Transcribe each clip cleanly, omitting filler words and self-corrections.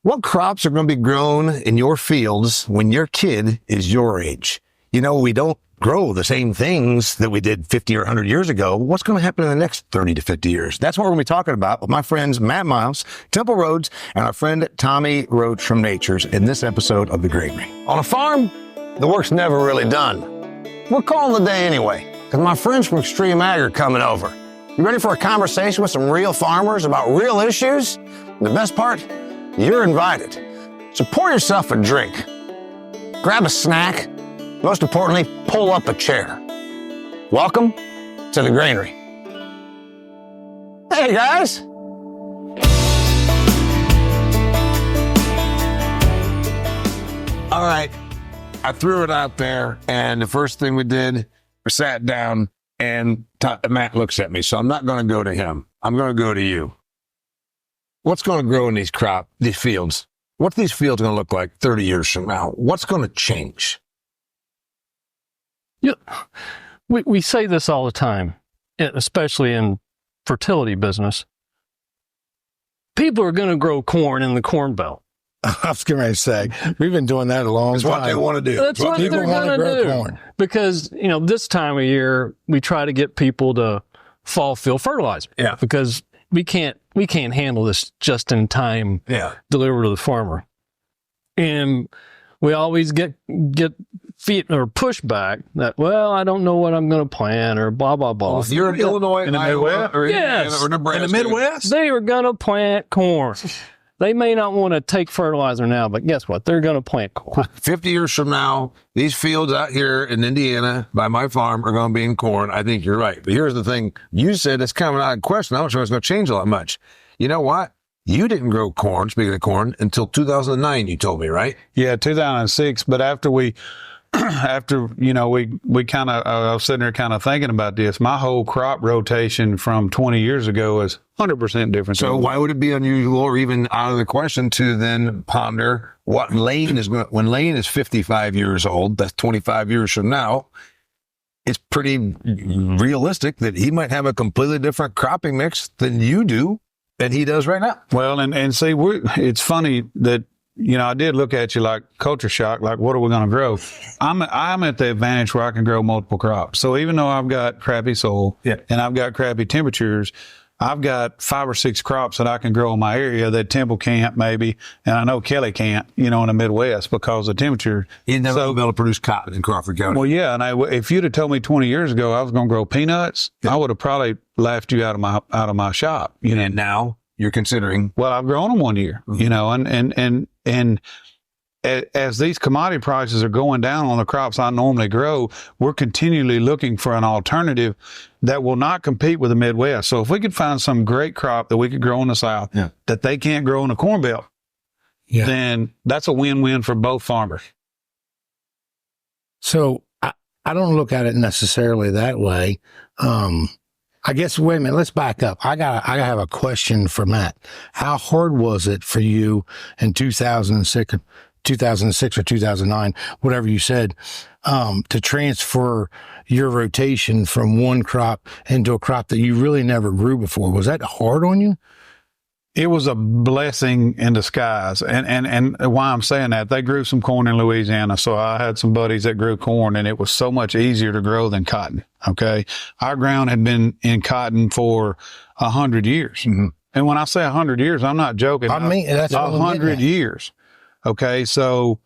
What crops are going to be grown in your fields when your kid is your age? You know, we don't grow the same things that we did 50 or 100 years ago. What's going to happen in the next 30 to 50 years? That's what we're going to be talking about with my friends Matt Miles, Temple Rhodes, and our friend Tommy Roach from Nature's in this episode of The Granary. On a farm, the work's never really done. We're calling the day anyway, because my friends from XtremeAg are coming over. You ready for a conversation with some real farmers about real issues? And the best part? You're invited. So pour yourself a drink, grab a snack, most importantly, pull up a chair. Welcome to The Granary. Hey guys. All right, I threw it out there, and the first thing we did, we sat down, and Matt looks at me, so I'm not going to go to him. I'm going to go to you. What's going to grow in these fields? What's these fields going to look like 30 years from now? What's going to change? Yeah, we say this all the time, especially in fertility business. People are going to grow corn in the Corn Belt. I was going to say, we've been doing that a long time. That's what they want to do. That's what they're going to do. Corn. Because, you know, this time of year, we try to get people to fall field fertilizer. Yeah. Because we can't handle this just in time delivered to the farmer. And we always get feet or pushback that, well, I don't know what I'm going to plant or blah, blah, blah. Well, if you're in Illinois, in the Midwest, or yes. or Nebraska. In the Midwest? They are going to plant corn. They may not want to take fertilizer now, but guess what? They're going to plant corn. 50 years from now, these fields out here in Indiana by my farm are going to be in corn. I think you're right. But here's the thing. You said it's kind of an odd question. I'm not sure it's going to change a lot much. You know what? You didn't grow corn, speaking of corn, until 2009, you told me, right? Yeah, 2006. But after we kind of, I was sitting there kind of thinking about this. My whole crop rotation from 20 years ago is 100% different. So why would it be unusual or even out of the question to then ponder what Lane is going to, when Lane is 55 years old, that's 25 years from now, it's pretty realistic that he might have a completely different cropping mix than you do, than he does right now. Well, and see, it's funny that, you know, I did look at you like culture shock, like, what are we going to grow? I'm at the advantage where I can grow multiple crops. So even though I've got crappy soil and I've got crappy temperatures, I've got 5 or 6 crops that I can grow in my area that Temple can't maybe, and I know Kelly can't, you know, in the Midwest because of temperature. You'd never be able to produce cotton in Crawford County. Well, yeah, and if you'd have told me 20 years ago I was going to grow peanuts, I would have probably laughed you out of my shop. You know, and now you're considering. Well, I've grown them one year, you know, and as these commodity prices are going down on the crops I normally grow, we're continually looking for an alternative that will not compete with the Midwest. So if we could find some great crop that we could grow in the South that they can't grow in the Corn Belt, then that's a win-win for both farmers. So I don't look at it necessarily that way. I guess, wait a minute, let's back up. I have a question for Matt. How hard was it for you in 2006 or 2009, whatever you said, to transfer your rotation from one crop into a crop that you really never grew before? Was that hard on you? It was a blessing in disguise. And why I'm saying that, they grew some corn in Louisiana. So I had some buddies that grew corn, and it was so much easier to grow than cotton. Okay. Our ground had been in cotton for 100 years. Mm-hmm. And when I say 100 years, I'm not joking. I mean, that's 100 years. Okay. So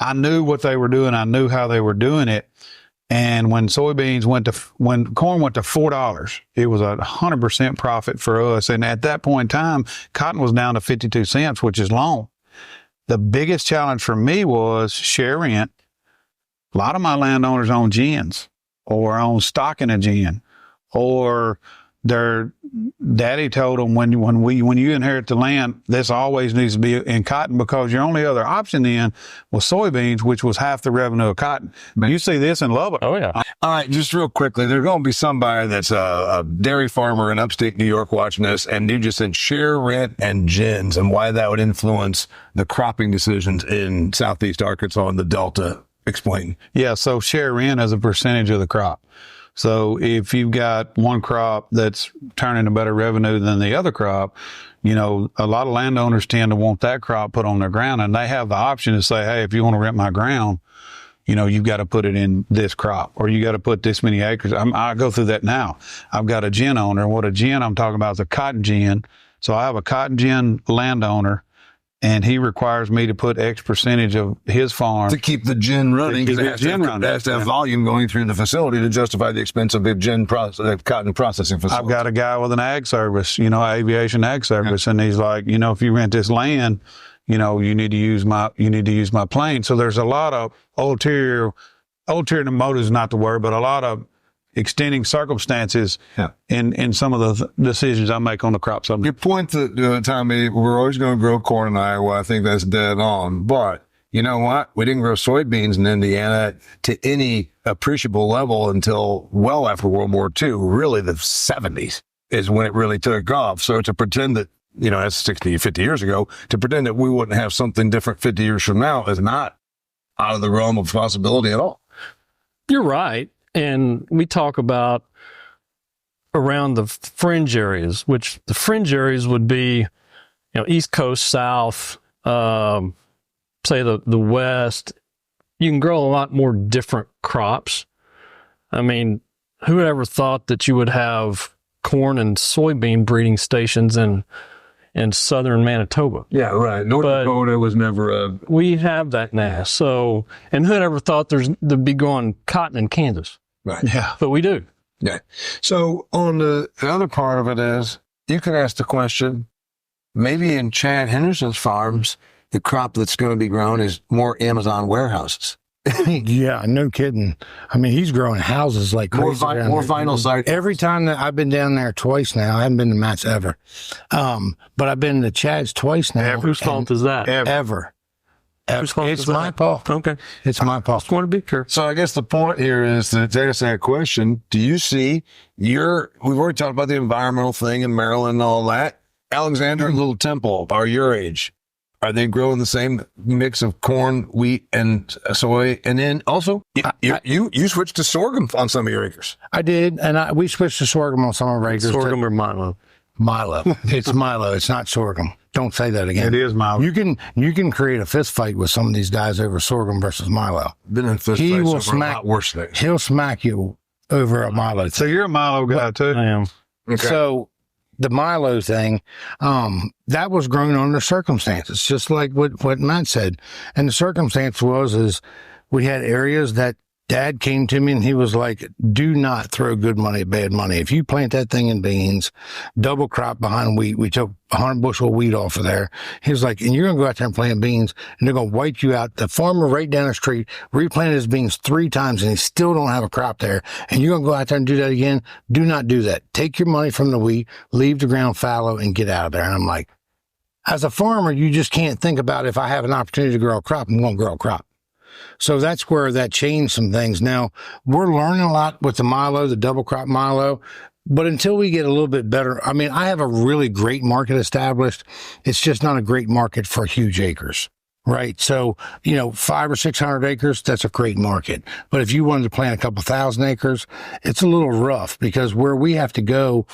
I knew what they were doing. I knew how they were doing it. And when corn went to $4, it was 100% profit for us. And at that point in time, cotton was down to 52 cents, which is long. The biggest challenge for me was share rent. A lot of my landowners own gins or own stock in a gin, or their daddy told them when you inherit the land, this always needs to be in cotton, because your only other option then was soybeans, which was half the revenue of cotton. You see this in Lubbock. Oh, yeah. All right, just real quickly, there's going to be somebody that's a dairy farmer in upstate New York watching this, and you just said share rent and gins and why that would influence the cropping decisions in southeast Arkansas and the Delta. Explain. Yeah, so share rent is a percentage of the crop. So if you've got one crop that's turning a better revenue than the other crop, you know, a lot of landowners tend to want that crop put on their ground, and they have the option to say, hey, if you want to rent my ground, you know, you've got to put it in this crop, or you got to put this many acres. I go through that now. I've got a gin owner. What a gin I'm talking about is a cotton gin. So I have a cotton gin landowner, and he requires me to put X percentage of his farm to keep the gin running, because it has to have volume going through the facility to justify the expense of the cotton processing facility. I've got a guy with an ag service, you know, aviation ag service, and he's like, you know, if you rent this land, you know, you need to use my plane. So there's a lot of ulterior motives is not the word, but a lot of extending circumstances in some of the decisions I make on the crop subject. Your point that, Tommy, we're always going to grow corn in Iowa. I think that's dead on. But you know what? We didn't grow soybeans in Indiana to any appreciable level until well after World War II. Really, the 70s is when it really took off. So to pretend that, you know, that's 60, 50 years ago, to pretend that we wouldn't have something different 50 years from now is not out of the realm of possibility at all. You're right. And we talk about around the fringe areas, which the fringe areas would be, you know, East Coast, South, say the West. You can grow a lot more different crops. I mean, who would ever thought that you would have corn and soybean breeding stations in southern Manitoba? Yeah, right. North Dakota was never we have that now. So, and who'd ever thought there'd be growing cotton in Kansas? Right. Yeah. But we do. Yeah. So on the other part of it is, you can ask the question, maybe in Chad Henderson's farms, the crop that's going to be grown is more Amazon warehouses. Yeah, no kidding. I mean, he's growing houses like crazy. More vinyl side. Every time that I've been down there twice now, I haven't been to Matt's ever. But I've been to Chad's twice now. Whose fault is that? Ever. It's that? my fault. Okay. It's my fault. Just want to be sure. So I guess the point here is to ask that question. Do you see we've already talked about the environmental thing in Maryland and all that. Alexander and Little Temple are your age. Are they growing the same mix of corn, wheat, and soy? And then also, you switched to sorghum on some of your acres. I did, and we switched to sorghum on some of our acres. Sorghum or Milo? Milo. It's Milo. It's not sorghum. Don't say that again. It is Milo. You can create a fist fight with some of these guys over sorghum versus Milo. Been in fist He fights will over smack. a lot worse things. He'll smack you over a Milo. So you're a Milo guy too? I am. Okay. So the Milo thing, that was grown under circumstances, just like what Matt said. And the circumstance is we had areas that Dad came to me and he was like, do not throw good money at bad money. If you plant that thing in beans, double crop behind wheat, we took 100 bushel of wheat off of there. He was like, and you're going to go out there and plant beans and they're going to wipe you out. The farmer right down the street replanted his beans 3 times and he still don't have a crop there. And you're going to go out there and do that again? Do not do that. Take your money from the wheat, leave the ground fallow and get out of there. And I'm like, as a farmer, you just can't think about if I have an opportunity to grow a crop, I'm going to grow a crop. So that's where that changed some things. Now, we're learning a lot with the Milo, the double crop Milo, but until we get a little bit better, I mean, I have a really great market established. It's just not a great market for huge acres, right? So, 500 or 600 acres, that's a great market. But if you wanted to plant a couple thousand acres, it's a little rough because where we have to go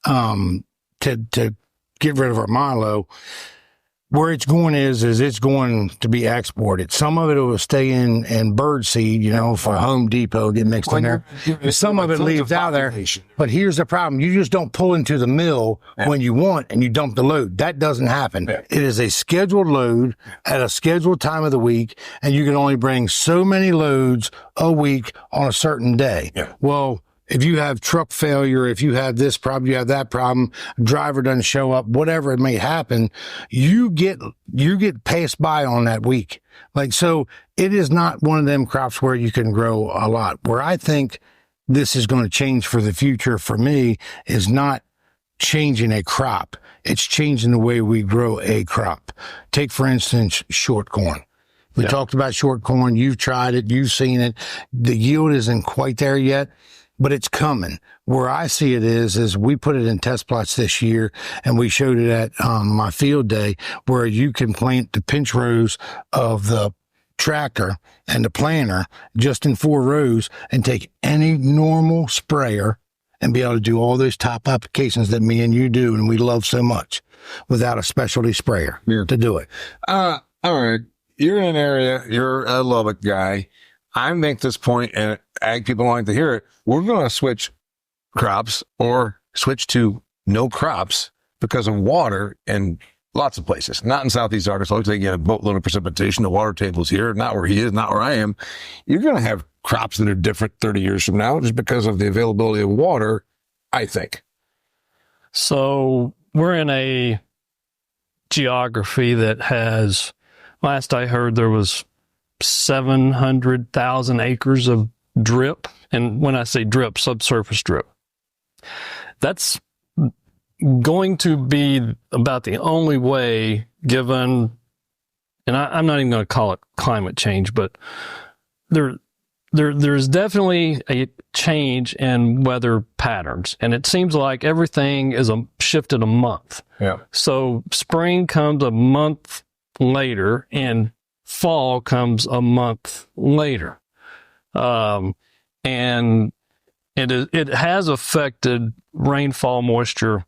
to get rid of our Milo, where it's going is it's going to be exported. Some of it will stay in bird seed, for Home Depot, get mixed in there. Some of it leaves out there. But here's the problem. You just don't pull into the mill when you want and you dump the load. That doesn't happen. Yeah. It is a scheduled load at a scheduled time of the week, and you can only bring so many loads a week on a certain day. Yeah. Well, if you have truck failure, if you have this problem, you have that problem, driver doesn't show up, whatever it may happen, you get passed by on that week. So it is not one of them crops where you can grow a lot. Where I think this is going to change for the future for me is not changing a crop. It's changing the way we grow a crop. Take, for instance, short corn. We talked about short corn. You've tried it. You've seen it. The yield isn't quite there yet, but it's coming. Where I see it is we put it in test plots this year, and we showed it at my field day, where you can plant the pinch rows of the tractor and the planter just in 4 rows and take any normal sprayer and be able to do all those top applications that me and you do and we love so much without a specialty sprayer to do it. All right. You're in an area, you're a Lubbock guy. I make this point, and ag people like to hear it. We're going to switch crops or switch to no crops because of water in lots of places. Not in Southeast Arkansas. They get a boatload of precipitation. The water table's here. Not where he is, not where I am. You're going to have crops that are different 30 years from now just because of the availability of water, I think. So we're in a geography that has, last I heard, there was 700,000 acres of drip. And when I say drip, subsurface drip. That's going to be about the only way given, and I'm not even going to call it climate change, but there's definitely a change in weather patterns. And it seems like everything is shifted a month. Yeah. So spring comes a month later and fall comes a month later. And it has affected rainfall moisture.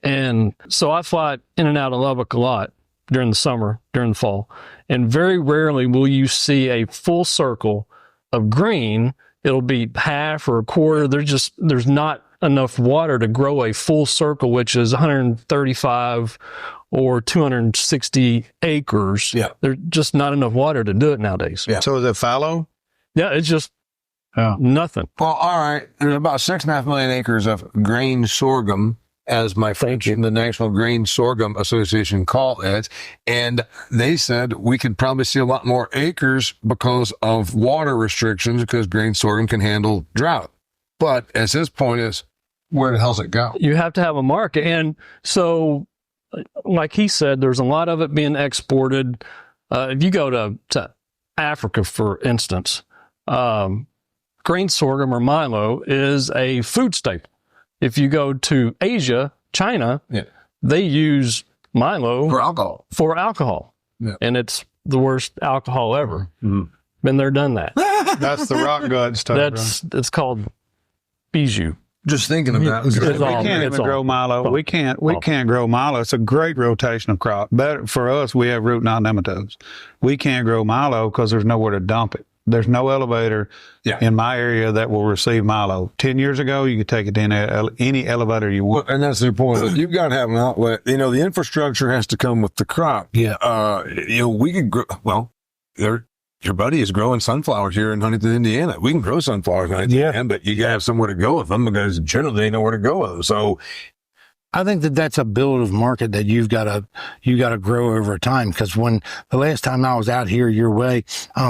And so I fly in and out of Lubbock a lot during the summer, during the fall. And very rarely will you see a full circle of green. It'll be half or a quarter. There's not enough water to grow a full circle, which is 135 or 260 acres. Yeah. There's just not enough water to do it nowadays. Yeah. So is it fallow? Yeah, it's just nothing. Well, all right. There's about 6.5 million acres of grain sorghum, as my friends in the National Grain Sorghum Association call it. And they said we could probably see a lot more acres because of water restrictions because grain sorghum can handle drought. But as his point is, where the hell's it go? You have to have a market. And so, like he said, there's a lot of it being exported. If you go to Africa, for instance, grain sorghum or Milo is a food staple. If you go to Asia, China, they use Milo For alcohol. Yeah. And it's the worst alcohol ever. Mm-hmm. Been there, done that. That's the rock gut stuff. It's called bijou. Just thinking about it. We can't even grow Milo. We can't grow Milo. It's a great rotational crop. But for us, we have root non-nematodes. We can't grow Milo because there's nowhere to dump it. There's no elevator in my area that will receive Milo. 10 years ago, you could take it in any elevator you want. And that's their point. You've got to have an outlet. The infrastructure has to come with the crop. Yeah. We could grow, your buddy is growing sunflowers here in Huntington, Indiana. We can grow sunflowers in Huntington, Indiana, but you got to have somewhere to go with them because generally they know where to go with them. So I think that's a build of market that you got to grow over time. Because when the last time I was out here your way,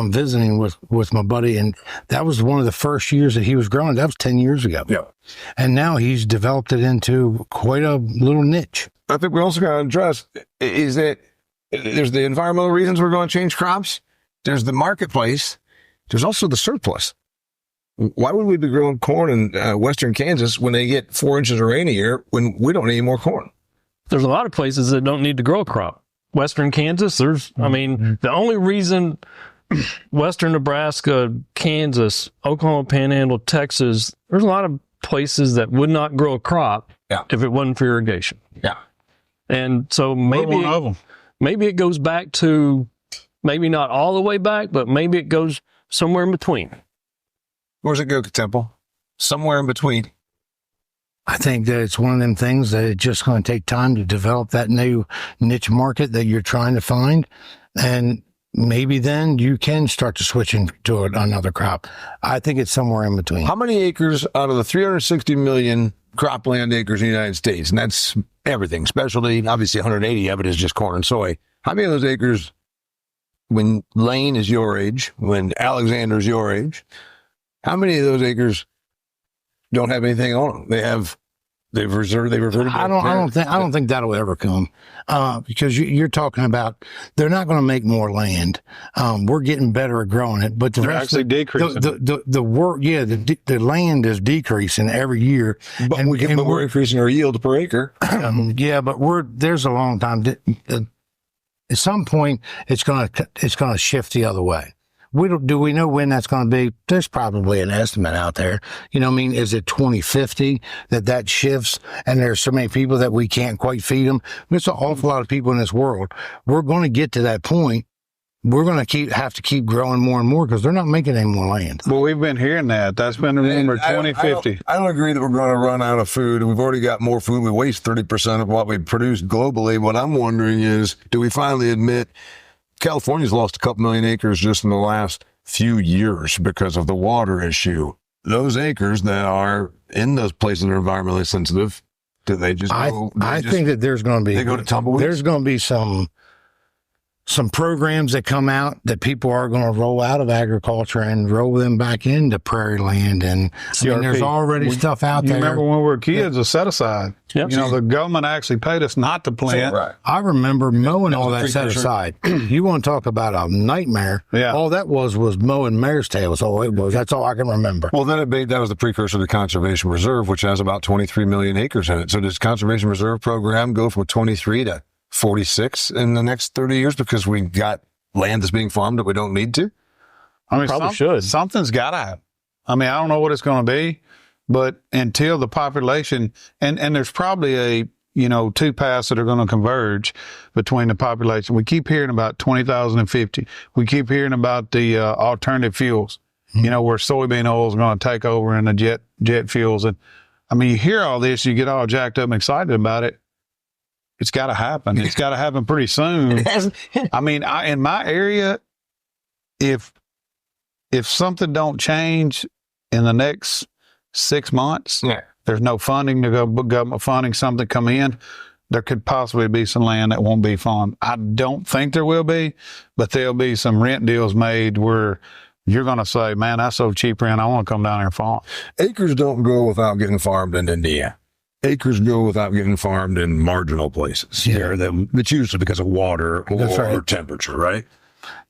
visiting with my buddy, and that was one of the first years that he was growing. That was 10 years ago. Yeah. And now he's developed it into quite a little niche. I think we also got to address is that there's the environmental reasons we're going to change crops. There's the marketplace. There's also the surplus. Why would we be growing corn in western Kansas when they get 4 inches of rain a year when we don't need any more corn? There's a lot of places that don't need to grow a crop. Western Kansas, the only reason western Nebraska, Kansas, Oklahoma Panhandle, Texas, there's a lot of places that would not grow a crop if it wasn't for irrigation. Yeah. And so maybe it goes back to, maybe not all the way back, but maybe it goes somewhere in between. Where's it go, Temple? Somewhere in between. I think that it's one of them things that it's just going to take time to develop that new niche market that you're trying to find. And maybe then you can start to switch into another crop. I think it's somewhere in between. How many acres out of the 360 million cropland acres in the United States, and that's everything, specialty, obviously 180 of it is just corn and soy. How many of those acres, when Lane is your age, when Alexander's your age, how many of those acres don't have anything on them? They've reverted. I don't think that'll ever come, because you're talking about they're not going to make more land. We're getting better at growing it, but the rest actually decreasing. The work, the land is decreasing every year, but we're increasing our yield per acre. But there's a long time. At some point, it's going to shift the other way. do we know when that's going to be? There's probably an estimate out there. You know what I mean? Is it 2050 that shifts and there's so many people that we can't quite feed them? There's an awful lot of people in this world. We're going to get to that point. We're going to have to keep growing more and more because they're not making any more land. Well, we've been hearing that. That's been rumored 2050. I don't agree that we're going to run out of food. We've already got more food. We waste 30% of what we produce globally. What I'm wondering is, do we finally admit California's lost a couple million acres just in the last few years because of the water issue? Those acres that are in those places that are environmentally sensitive, do they just go? I think that there's going to be, they go to tumbleweeds? There's going to be some programs that come out that people are going to roll out of agriculture and roll them back into prairie land. And I mean, there's already stuff out there. You remember when we were kids, a set aside. Yep. You know, the government actually paid us not to plant. Right. I remember mowing all that set aside. You want to talk about a nightmare? Yeah. All that was mowing mare's tails. All it was. That's all I can remember. Well, then that was the precursor to Conservation Reserve, which has about 23 million acres in it. So does Conservation Reserve program go from 23 to 46 in the next 30 years because we got land that's being farmed that we don't need to? I mean, Probably should. Something's got to happen. I mean, I don't know what it's going to be, but until the population, and there's probably two paths that are going to converge between the population. We keep hearing about 2050. We keep hearing about the alternative fuels, where soybean oil is going to take over in the jet fuels. And I mean, you hear all this, you get all jacked up and excited about it. It's got to happen. It's got to happen pretty soon. I mean, in my area, if something don't change in the next 6 months, there's no funding to go, government funding, something come in, there could possibly be some land that won't be farmed. I don't think there will be, but there'll be some rent deals made where you're going to say, man, that's so cheap rent, I want to come down there and farm. Acres don't go without getting farmed in India. Acres go without getting farmed in marginal places. Yeah. It's usually because of water or temperature, right?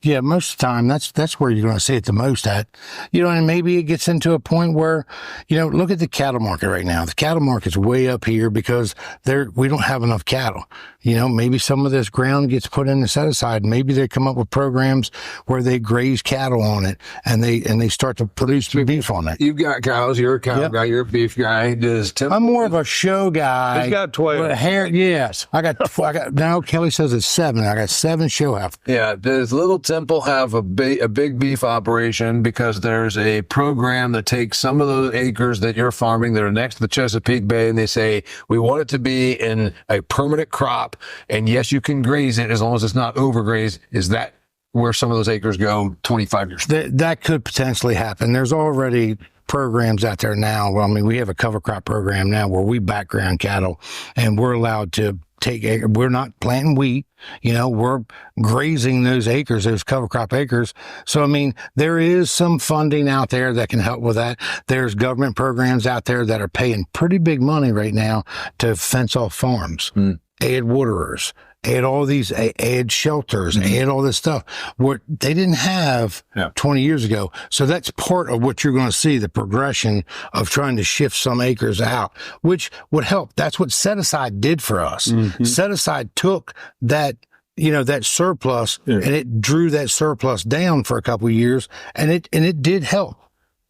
Yeah, most of the time, that's where you're going to see it the most at. And maybe it gets into a point where, look at the cattle market right now. The cattle market's way up here because we don't have enough cattle. Maybe some of this ground gets put in the set aside. Maybe they come up with programs where they graze cattle on it and they start to produce beef on it. You've got cows. You're a cow guy. You're a beef guy. I'm more of a show guy. He's got 12. Yes. I got, now Kelly says it's 7. I got 7 show heifers. Yeah. Does Little Temple have a big beef operation because there's a program that takes some of those acres that you're farming that are next to the Chesapeake Bay and they say, we want it to be in a permanent crop. And yes, you can graze it as long as it's not overgrazed. Is that where some of those acres go 25 years? That could potentially happen. There's already programs out there now. Well, I mean, we have a cover crop program now where we background cattle and we're allowed to we're not planting wheat, we're grazing those acres, those cover crop acres. So, I mean, there is some funding out there that can help with that. There's government programs out there that are paying pretty big money right now to fence off farms, add waterers, add all these, add shelters, add all this stuff where they didn't have 20 years ago. So that's part of what you're going to see, the progression of trying to shift some acres out, which would help. That's what Set Aside did for us. Set Aside took that, that surplus and it drew that surplus down for a couple of years and it did help.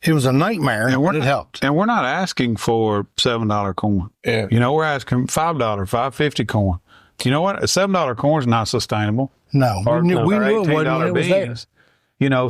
It was a nightmare, and it helped. And we're not asking for $7 corn. Yeah. We're asking $5, $5.50 corn. You know what? A $7 corn is not sustainable. No, or we knew it wasn't when it was there.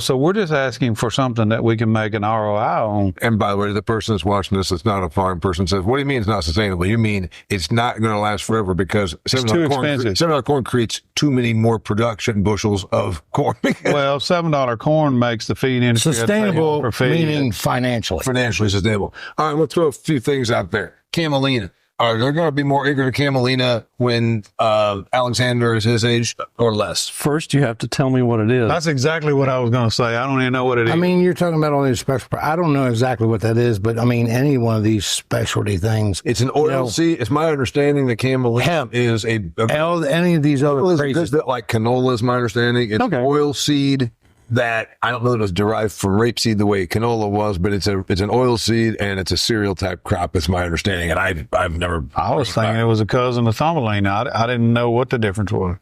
So we're just asking for something that we can make an ROI on. And by the way, the person that's watching this that's not a farm person says, what do you mean it's not sustainable? You mean it's not going to last forever because $7 corn creates too many more production bushels of corn. Well, $7 corn makes the feed industry sustainable, meaning financially. Financially sustainable. All right, we'll throw a few things out there. Camelina. Are there going to be more acres of camelina when Alexander is his age or less? First, you have to tell me what it is. That's exactly what I was going to say. I don't even know what it is. I mean, you're talking about all these special. I don't know exactly what that is, but I mean, any one of these specialty things. It's an oil seed. It's my understanding that camelina hemp is any of these other crazy. Like canola is my understanding. It's oil seed. That I don't know that it was derived from rapeseed the way canola was, but it's an oil seed and it's a cereal type crop. Is my understanding, and I've never. I was thinking it was a cousin of camelina. I didn't know what the difference was.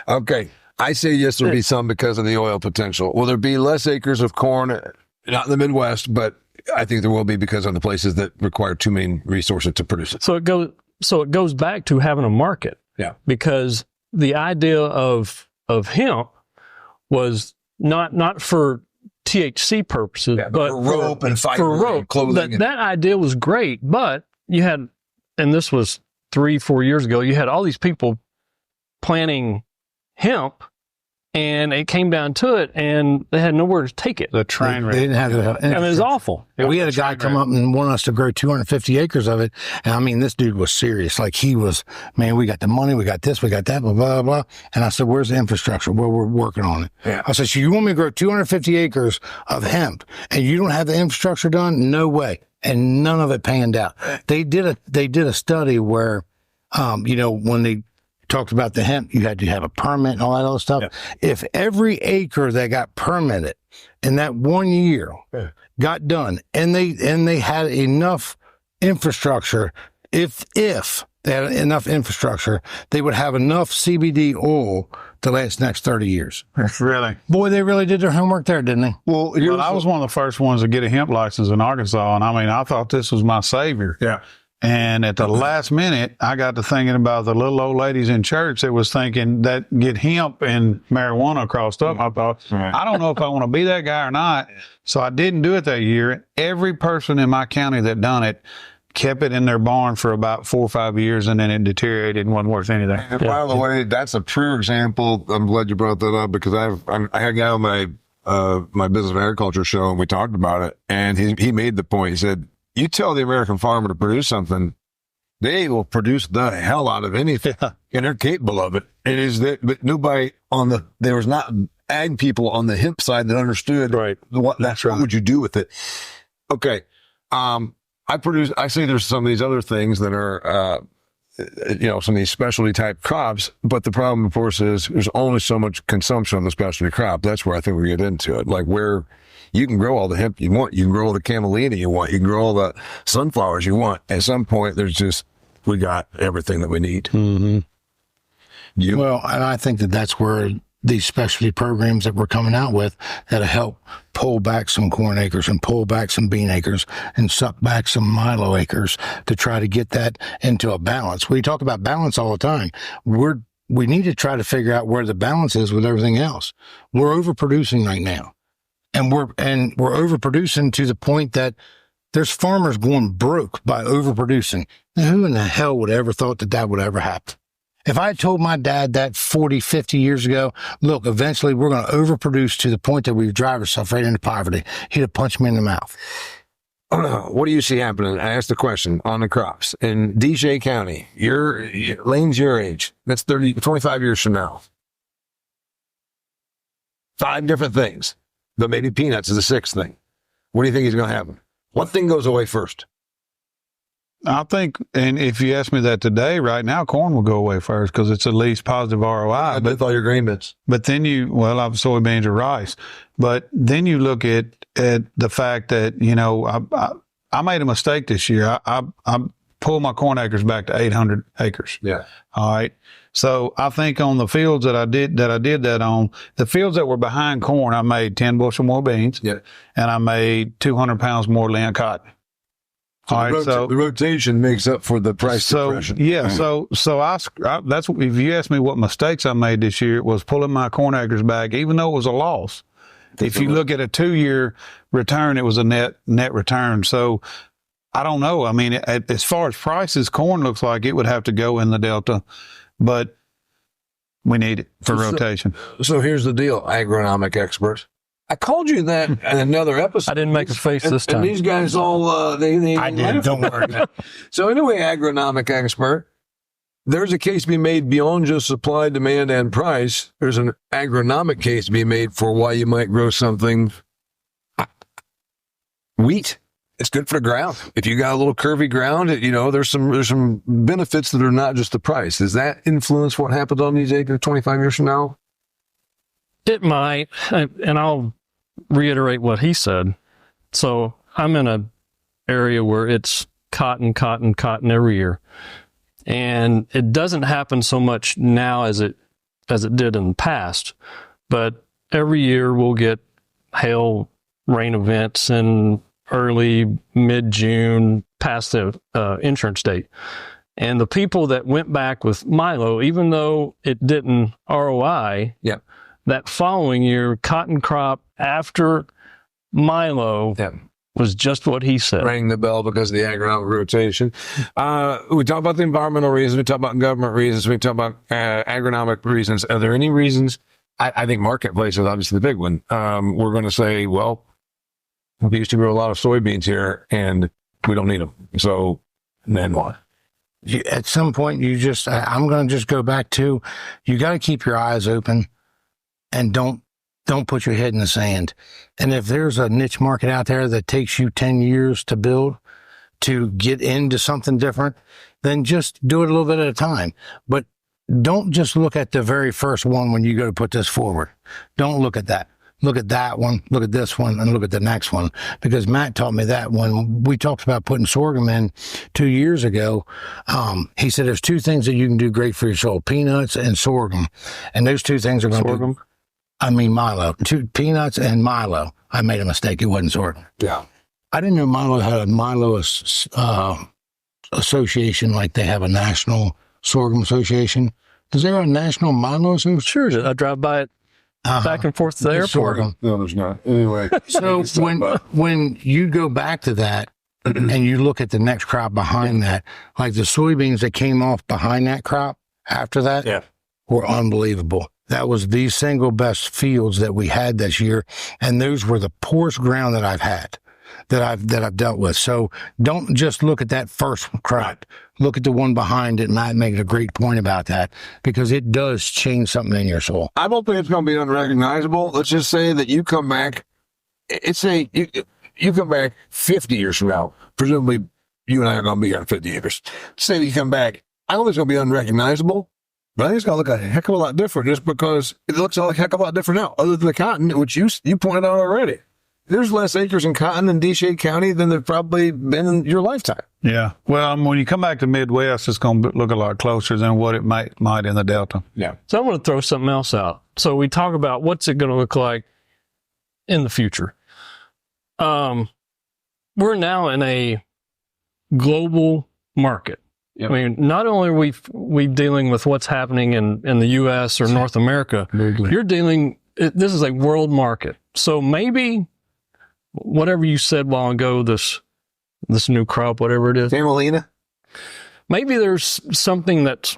Okay, I say yes, there'll be some because of the oil potential. Will there be less acres of corn? Not in the Midwest, but I think there will be because of the places that require too many resources to produce it. So it goes back to having a market. Yeah. Because the idea of hemp was not for THC purposes, but for rope and fiber for rope. and clothing. That idea was great, but you had, and this was 3-4 years ago, you had all these people planting hemp, and it came down to it, and they had nowhere to take it. The train wreck. They didn't have I mean, it was awful. We had a guy come up and want us to grow 250 acres of it. And I mean, this dude was serious. Like he was, man, we got the money, we got this, we got that, blah, blah, blah. And I said, where's the infrastructure? Well, we're working on it. Yeah. I said, so you want me to grow 250 acres of hemp and you don't have the infrastructure done? No way. And none of it panned out. They did a study where, when they talked about the hemp, you had to have a permit and all that other stuff. Yeah. If every acre that got permitted in that 1 year got done, and they had enough infrastructure, if they had enough infrastructure, they would have enough CBD oil to last the next 30 years. Really? Boy, they really did their homework there, didn't they? Well, I was one of the first ones to get a hemp license in Arkansas, and I mean, I thought this was my savior. Yeah. And at the last minute, I got to thinking about the little old ladies in church that was thinking that get hemp and marijuana crossed up. I thought, I don't know if I want to be that guy or not. So I didn't do it that year. Every person in my county that done it kept it in their barn for about 4 or 5 years, and then it deteriorated and wasn't worth anything. And by the way, that's a true example. I'm glad you brought that up because I had a guy on my business and agriculture show, and we talked about it. And he made the point. He said, you tell the American farmer to produce something, they will produce the hell out of anything, and they're capable of it. It is that, but nobody there was not ag people on the hemp side that understood what would you do with it. Okay. I say there's some of these other things that are, some of these specialty type crops, but the problem, of course, is there's only so much consumption on the specialty crop. That's where I think we get into it. Like where you can grow all the hemp you want. You can grow all the camelina you want. You can grow all the sunflowers you want. At some point, we got everything that we need. Mm-hmm. Well, and I think that's where these specialty programs that we're coming out with that'll help pull back some corn acres and pull back some bean acres and suck back some Milo acres to try to get that into a balance. We talk about balance all the time. We need to try to figure out where the balance is with everything else. We're overproducing right now. And we're overproducing to the point that there's farmers going broke by overproducing. Now, who in the hell would ever thought that would ever happen? If I had told my dad that 40, 50 years ago, look, eventually we're going to overproduce to the point that we drive ourselves right into poverty, he'd have punched me in the mouth. What do you see happening? I asked the question on the crops in DJ County. Lane's your age. That's 25 years from now. 5 different things. But maybe peanuts is the 6th thing. What do you think is going to happen? What thing goes away first? I think, and if you ask me that today, right now, corn will go away first because it's the least positive ROI. With all your grain bits. But then I have soybeans or rice. But then you look at the fact that, I made a mistake this year. I pulled my corn acres back to 800 acres. Yeah. All right. So I think on the fields that I did that on, the fields that were behind corn, I made 10 bushel more beans. Yeah. And I made 200 pounds more Lynn cotton. So the rotation makes up for the price depression. Yeah. So that's if you ask me what mistakes I made this year, it was pulling my corn acres back, even though it was a loss. If you look at a 2-year return, it was a net return. So I don't know. I mean, as far as prices, corn looks like it would have to go in the Delta, but we need it for rotation. So here's the deal, agronomic experts. I called you that in another episode. I didn't make a face this time. And these guys all, I did, don't worry. So anyway, agronomic expert, there's a case to be made beyond just supply, demand, and price. There's an agronomic case to be made for why you might grow something. Wheat. It's good for the ground. If you got a little curvy ground, there's some benefits that are not just the price. Does that influence what happens on these acres 25 years from now? It might, and I'll reiterate what he said. So I'm in an area where it's cotton every year. And it doesn't happen so much now as it as it did in the past. But every year we'll get hail rain events in early, mid-June, past the insurance date. And the people that went back with Milo, even though it didn't ROI, that following year, cotton crop after Milo was just what he said. Rang the bell because of the agronomic rotation. We talk about the environmental reasons. We talk about government reasons. We talk about agronomic reasons. Are there any reasons? I think marketplace is obviously the big one. We're going to say, well, we used to grow a lot of soybeans here and we don't need them. So then what? At some point, I'm going to just go back to, you got to keep your eyes open and don't put your head in the sand. And if there's a niche market out there that takes you 10 years to build, to get into something different, then just do it a little bit at a time. But don't just look at the very first one when you go to put this forward. Don't look at that. Look at that one, look at this one, and look at the next one. Because Matt taught me that when we talked about putting sorghum in 2 years ago, he said there's two things that you can do great for your soil, peanuts and sorghum. And those two things are going to do... Milo. Peanuts and Milo. I made a mistake. It wasn't sorghum. Yeah. I didn't know Milo had a Milo association like they have a national sorghum association. Is there a national Milo association? Sure. I drive by it back and forth to the airport. Sorghum. No, there's not. Anyway. So when you go back to that and you look at the next crop behind that, like the soybeans that came off behind that crop after that were unbelievable. That was the single best fields that we had this year. And those were the poorest ground that I've had, that I've dealt with. So don't just look at that first crop. Look at the one behind it. Matt made a great point about that because it does change something in your soil. I don't think it's going to be unrecognizable. Let's just say that you come back, you come back 50 years from now. Presumably you and I are going to be here in 50 years. Say that you come back, I don't think it's going to be unrecognizable. But I think it's going to look a heck of a lot different just because it looks a heck of a lot different now, other than the cotton, which you pointed out already. There's less acres in cotton in Deshae County than there've probably been in your lifetime. Yeah. Well, when you come back to Midwest, it's going to look a lot closer than what it might in the Delta. Yeah. So I want to throw something else out. So we talk about what's it going to look like in the future. We're now in a global market. Yep. I mean, not only are we dealing with what's happening in the U.S. or North America, this is a world market. So maybe whatever you said a while ago, this new crop, whatever it is. Camelina? Maybe there's something that's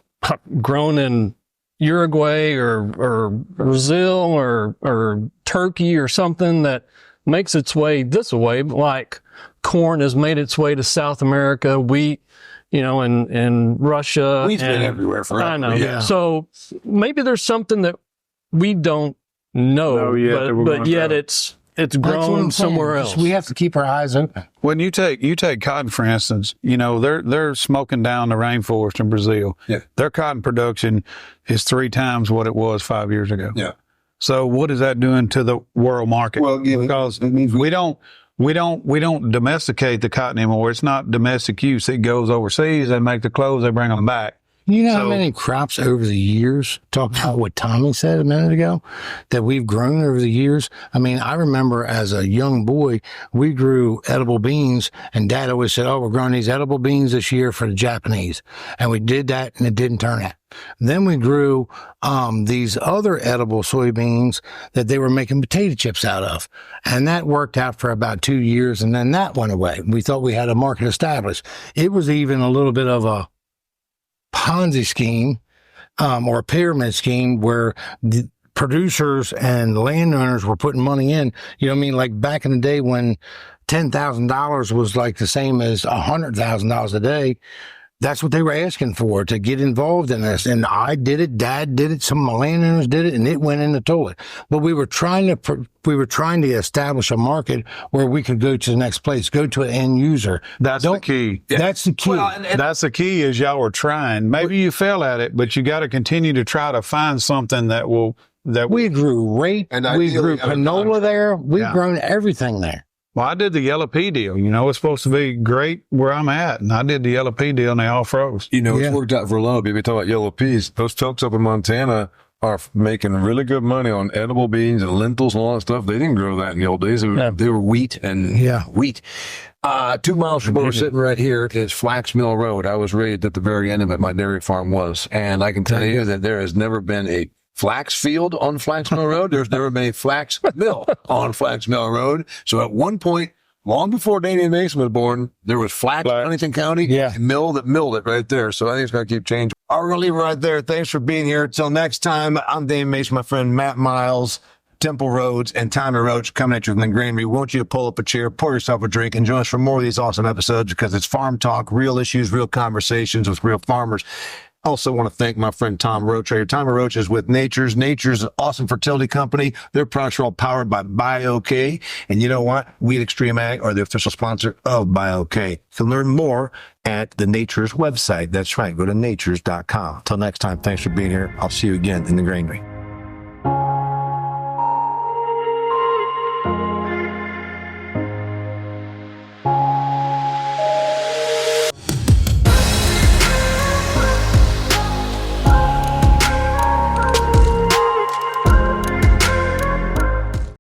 grown in Uruguay or Brazil or Turkey or something that makes its way this way, like corn has made its way to South America, wheat, in Russia. Wheat's been everywhere forever. I know. Yeah. So maybe there's something that we don't know, but yet it's grown somewhere else. We have to keep our eyes open. When you take cotton, for instance, they're smoking down the rainforest in Brazil. Yeah. Their cotton production is 3 times what it was 5 years ago. Yeah. So what is that doing to the world market? Well, because we don't domesticate the cotton anymore. It's not domestic use. It goes overseas. They make the clothes. They bring them back. You know how many crops over the years, talking about what Tommy said a minute ago, that we've grown over the years? I mean, I remember as a young boy, we grew edible beans, and Dad always said, we're growing these edible beans this year for the Japanese. And we did that, and it didn't turn out. Then we grew these other edible soybeans that they were making potato chips out of. And that worked out for about 2 years, and then that went away. We thought we had a market established. It was even a little bit of a Ponzi scheme or a pyramid scheme where the producers and landowners were putting money in. You know what I mean? Like back in the day when $10,000 was like the same as $100,000 a day. That's what they were asking for, to get involved in this. And I did it, Dad did it, some of my landowners did it, and it went in the toilet. But we were trying to establish a market where we could go to the next place, go to an end user. That's the key. That's the key. Well, that's the key is y'all were trying. Maybe you fell at it, but you got to continue to try to find something that will. We grew rape, and we grew canola there. We've grown everything there. Well, I did the yellow pea deal. It's supposed to be great where I'm at. And I did the yellow pea deal and they all froze. It's worked out for a lot of people. We talk about yellow peas. Those folks up in Montana are making really good money on edible beans and lentils and all that stuff. They didn't grow that in the old days. They were wheat and wheat. 2 miles from where we're sitting right here is Flax Mill Road. I was raised at the very end of it. My dairy farm was. And I can tell you that there has never been a flax field on Flax Mill Road. There's never been a flax mill on Flax Mill Road. So at one point, long before Danny and Mason was born, there was flax in Huntington County, a mill that milled it right there. So I think it's going to keep changing. All right, we'll leave it right there. Thanks for being here. Until next time, I'm Danny Mason, my friend Matt Miles, Temple Roads, and Tommy Roach coming at you from the Granary. We want you to pull up a chair, pour yourself a drink, and join us for more of these awesome episodes because it's farm talk, real issues, real conversations with real farmers. Also want to thank my friend Tom Roach right here. Tom Roach is with Nature's. Nature's an awesome fertility company. Their products are all powered by BioK. And you know what? We at XtremeAg are the official sponsor of BioK. You can learn more at the Nature's website. That's right. Go to natures.com. Till next time, thanks for being here. I'll see you again in the Granary.